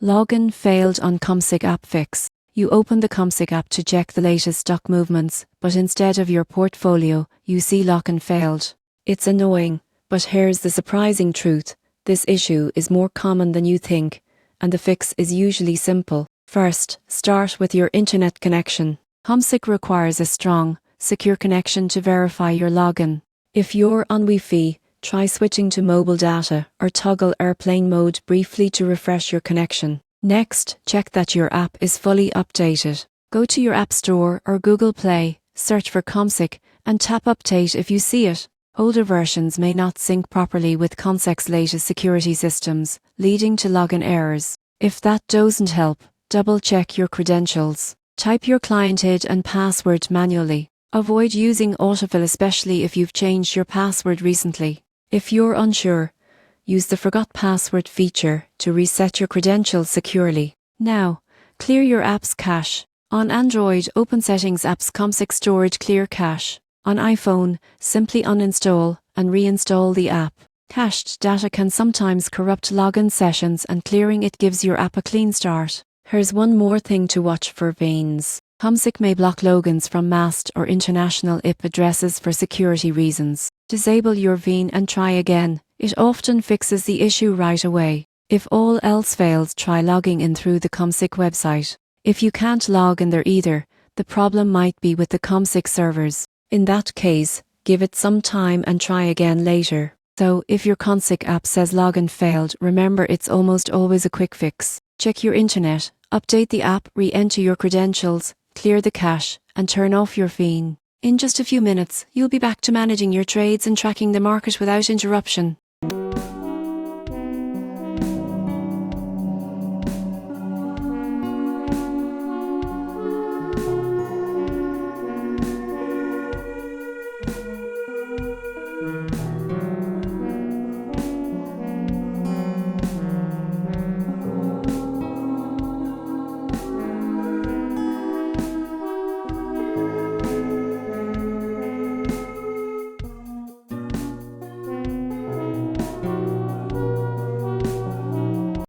Login failed on CommSec App Fix. You open the CommSec app to check the latest stock movements, but instead of your portfolio, you see login failed. It's annoying, but here's the surprising truth. This issue is more common than you think, and the fix is usually simple. First, start with your internet connection. CommSec requires a strong, secure connection to verify your login. If you're on Wi-Fi, try switching to mobile data or toggle airplane mode briefly to refresh your connection. Next, check that your app is fully updated. Go to your App Store or Google Play, search for CommSec, and tap Update if you see it. Older versions may not sync properly with CommSec's latest security systems, leading to login errors. If that doesn't help, double-check your credentials. Type your client ID and password manually. Avoid using autofill, especially if you've changed your password recently. If you're unsure, use the Forgot Password feature to reset your credentials securely. Now, clear your app's cache. On Android, open Settings Apps CommSec Storage Clear Cache. On iPhone, simply uninstall and reinstall the app. Cached data can sometimes corrupt login sessions, and clearing it gives your app a clean start. Here's one more thing to watch for: VPNs. CommSec may block logins from masked or international IP addresses for security reasons. Disable your VPN and try again. It often fixes the issue right away. If all else fails, try logging in through the CommSec website. If you can't log in there either, the problem might be with the CommSec servers. In that case, give it some time and try again later. So, if your CommSec app says login failed, remember it's almost always a quick fix. Check your internet, update the app, re-enter your credentials, clear the cache, and turn off your VPN. In just a few minutes, you'll be back to managing your trades and tracking the market without interruption.